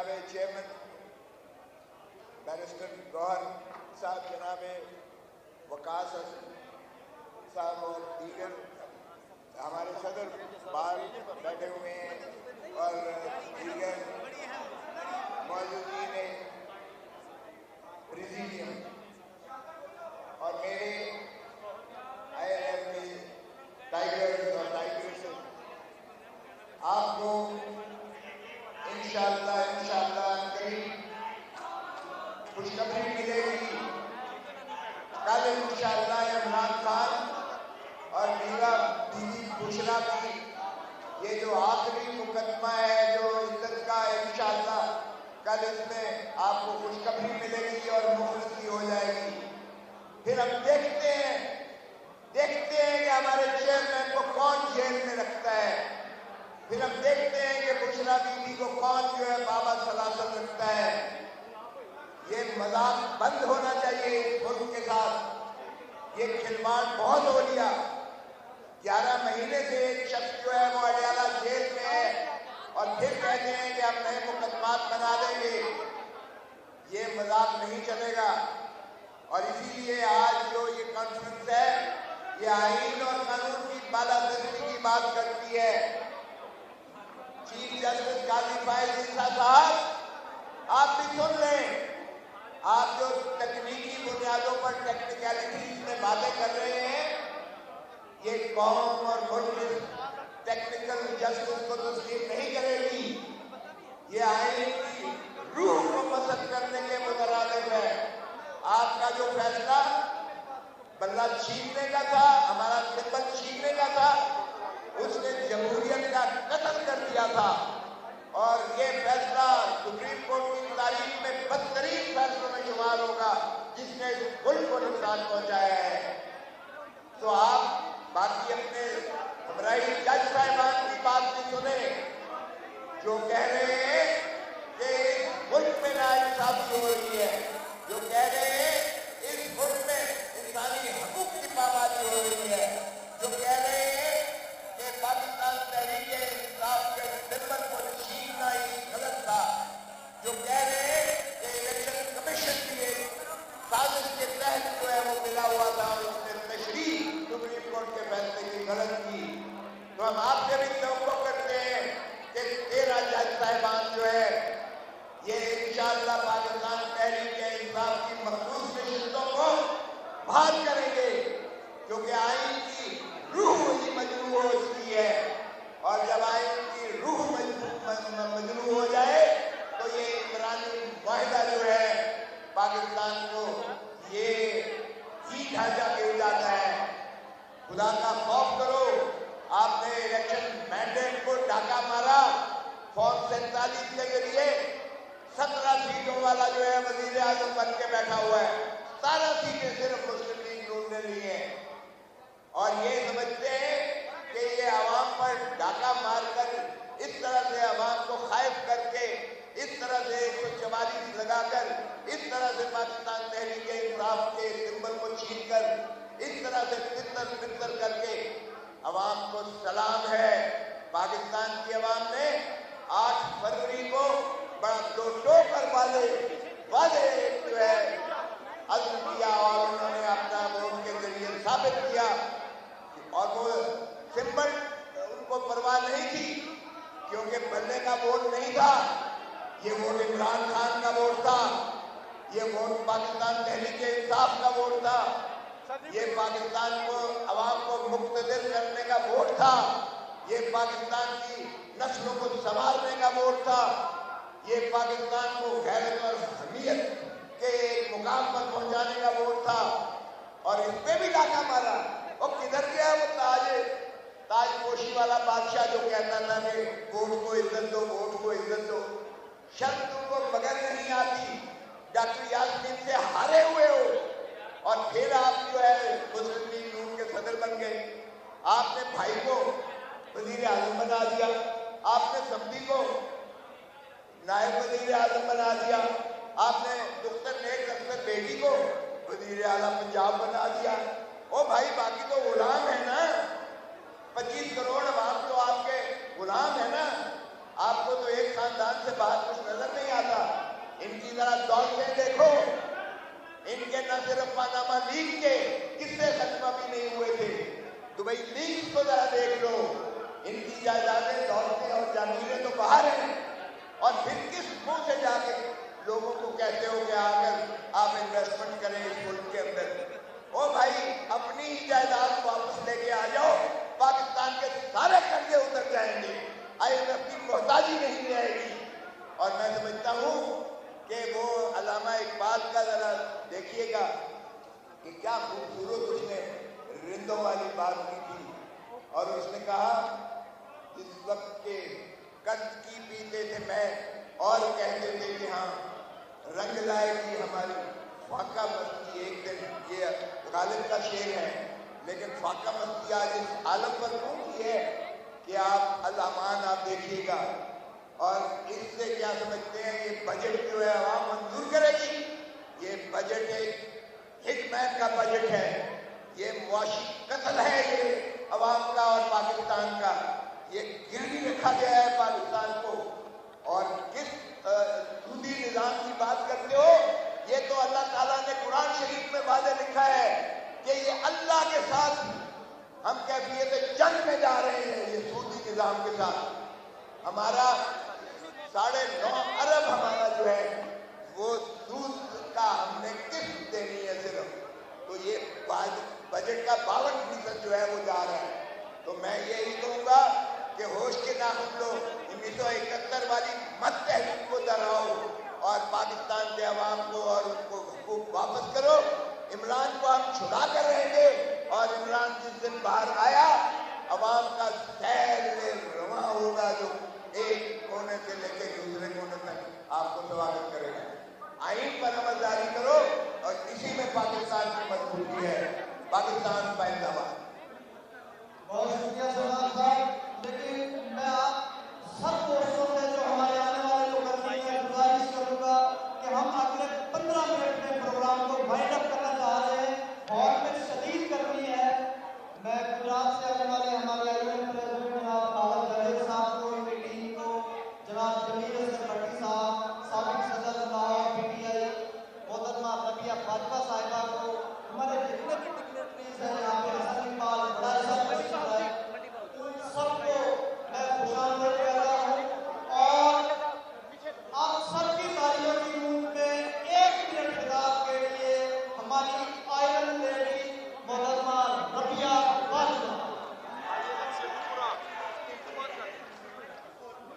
جناب chairman barrister گوہر صاحب، جناب وقاص صاحب اور دیگر ہمارے صدر باہر بیٹھے ہوئے ہیں اور دیگر موجودین پریزیڈیم اور میرے آئی ایل کے ٹائیگرز اور ٹائیگرز، آپ کو انشاءاللہ قریب خوشخبری ملے گی۔ کل انشاءاللہ عمران خان اور میرا بیوی بشرا کی یہ جو آخری مقدمہ ہے جو عزت کا، انشاءاللہ کل اس میں آپ کو خوشخبری ملے گی اور مخلصی ہو جائے گی۔ پھر ہم دیکھتے ہیں کہ ہمارے چیئرمین کو کون جیل میں رکھتا ہے، پھر ہم دیکھتے ہیں کہ بشرا بیوی کو کون جو ہے بابا سلاسل رکھتا ہے۔ یہ مذاق بند ہونا چاہیے اس ملک کے ساتھ، یہ کھلواڑ بہت ہو لیا۔ 11 مہینے سے ایک شخص جو ہے وہ اڈیالہ جیل میں ہے اور پھر کہتے ہیں کہ ہم نئے مقدمات بنا دیں گے، یہ مذاق نہیں چلے گا۔ اور اسی لیے آج جو یہ کانفرنس ہے یہ آئین اور قانون کی بالادستی کی بات کرتی ہے۔ چیف جسٹس قاضی فائز عیسیٰ صاحب، آپ بھی سن لیں، آپ جو تکنیکی بنیادوں پر ٹیکنیکلٹیز میں باتیں کر رہے ہیں، یہ قوم اور ملک ٹیکنیکل جسٹس کو تسلیم نہیں کرے گی۔ یہ آئین کی روح کو مسخ کرنے کے مترادف ہے۔ آپ کا جو فیصلہ بلہ چھیننے کا تھا، ہمارا سمبل چھیننے کا تھا، اس نے جمہوریت کا قتل کر دیا تھا، اور یہ فیصلہ سپریم کورٹ کی تاریخ میں بدترین فیصلوں میں شمار ہوگا جس نے اس ملک کو نقصان پہنچایا ہے۔ تو آپ باقی اپنے ہمراہی جج صاحبان کی بات بھی سنیں جو کہہ رہے ہیں کہ اس ملک میں ناانصافی ہو رہی ہے، جو کہہ رہے ہیں اس ملک میں انسانی حقوق کی پامالی ہو رہی ہے، جو کہہ رہے ہیں کہ پاکستان تحریک انصاف کے سمبل کو چھیننا ہی غلط تھا، جو کہہ رہے ہیں کہ الیکشن کمیشن کی ایک سازش کے تحت جو ہے وہ ملا ہوا تھا اور اس نے تشریح سپریم کورٹ کے فیصلے کی غلط کی۔ تو ہم آپ سے بھی توقع کرتے ہیں کہ 13 جج صاحبان جو ہے یہ انشاءاللہ پاکستان تحریک انصاف کی مخصوص نشستوں کو بحال کریں گے، کیونکہ آئین کی روح ہی مجروح ہو چکی ہے، اور جب آئین کی روح مجروح ہو جائے تو یہ عمرانی معاہدہ جو ہے پاکستان کو یہ ہی ڈھانچہ مل جاتا ہے۔ خدا کا خوف کرو، آپ نے الیکشن مینڈیٹ کو ڈاکہ مارا، فارم 47 کے ذریعے 17 سیٹوں والا جو ہے وزیر اعظم بن کے بیٹھا ہوا ہے، 17 سیٹیں صرف مسلم لیگ نون نے لی ہیں، اور یہ سمجھتے ہیں کہ یہ عوام پر ڈاکہ مار کر اس طرح سے عوام کو خائف کر کے، اس طرح سے 144 لگا کر، اس طرح سے پاکستان تحریک انصاف کے سمبل کو چھین کر، اس طرح سے پتر کر کے عوام کو سلام ہے۔ پاکستان کی عوام نے 8 فروری کو بڑا دو کر واضح جو ہے عزم کیا، اور انہوں نے اپنا ووٹ کے ذریعے ثابت کیا، اور وہ سمبل ان کو پرواہ نہیں تھی، کیونکہ بننے کا ووٹ نہیں تھا، یہ ووٹ عمران خان کا ووٹ تھا، یہ ووٹ پاکستان تحریک انصاف کا ووٹ تھا، یہ پاکستان کو عوام کو مقتدر کرنے کا ووٹ تھا، یہ پاکستان کی نسلوں کو سنوارنے کا ووٹ تھا، یہ پاکستان کو غیرت اور حمیت کے ایک مقام پر پہنچانے کا ووٹ تھا، اور اس پہ بھی ڈاکہ مارا۔ وہ کدھر گیا وہ تاج پوشی والا بادشاہ جو کہتا تھا کہ ووٹ کو عزت دو، ووٹ کو عزت دو؟ شرط تم کو مگر نہیں آتی، ڈاکٹر یاسمین سے ہارے ہوئے ہو، اور پھر آپ جو ہے مسلم لیگ نون کے صدر بن گئے۔ آپ نے بھائی کو وزیر اعظم بنا دیا، آپ نے سمدھی کو نائب وزیر اعظم بنا دیا، آپ نے دختر نیک اختر بیٹی کو وزیر اعلیٰ پنجاب بنا دیا۔ او بھائی باقی تو غلام ہے نا، 25 کروڑ عوام تو آپ کے غلام ہے نا، آپ کو تو 1 خاندان سے باہر کچھ نظر نہیں آتا. ان کی ذرا دولتیں دیکھو. ان کے نہ صرف پاناما لیگ کے قصے ختم بھی نہیں ہوئے تھے. دبئی لیگ کو ذرا دیکھ لو. ان کی جائیدادیں دولتیں اور جاگیریں تو باہر ہیں، اور پھر کس منہ سے جا کے لوگوں کو کہتے ہو کہ آ کر آپ انویسٹمنٹ کریں اس ملک کے اندر. او بھائی اپنی ہی جائیداد واپس لے کے آ جاؤ، پاکستان کے سارے قرضے اتر جائیں گے، IMF کی محتاجی نہیں رہے گی. اور میں سمجھتا ہوں کہ وہ علامہ اقبال کا ذرا دیکھیے گا کہ کیا خوبصورت اس نے رندوں والی بات کی تھی. اور اس نے کہا جس وقت کے قرض کی پیتے تھے میں اور کہتے تھے کہ ہاں رنگ لائے گی ہماری فاقہ مستی ایک دن. یہ غالب کا شعر ہے، لیکن فاقہ مستی آج اس عالم پر پہنچی ہے کہ آپ الامان آپ دیکھیے گا. اور اس سے کیا سمجھتے ہیں یہ بجٹ جو ہے عوام منظور کرے گی. یہ بجٹ ایک ہٹ مین کا بجٹ ہے، یہ معاشی قتل ہے یہ عوام کا اور پاکستان کا. یہ گروی رکھا گیا ہے پاکستان کو. اور کس سودی نظام کی بات کرتے ہو؟ یہ تو اللہ تعالیٰ نے قرآن شریف میں واضح لکھا ہے کہ یہ اللہ کے ساتھ ہم کیفیت جنگ میں جا رہے ہیں. یہ سودی نظام کے ساتھ ہمارا 9.5 ارب ہمارا جو ہے وہ سود کا ہم نے قسط دینی ہے صرف. تو یہ بجٹ کا 52% جو ہے وہ جا رہا ہے. تو میں یہی کہوں گا کہ ہوش کے ناخن لو، 1971 والی مت تحریک کو دہراؤ اور پاکستان کے عوام کو اور ان کو حقوق واپس کرو. عمران کو ہم چھڑا کر رہیں گے، اور عمران جس دن باہر آیا عوام کا سیل رواں ہوگا جو ایک کونے سے لے کے دوسرے کونے تک آپ کو سواگت کرے گا. آئین پر عمل جاری کرو، اور اسی میں پاکستان کی مضبوطی ہے. پاکستان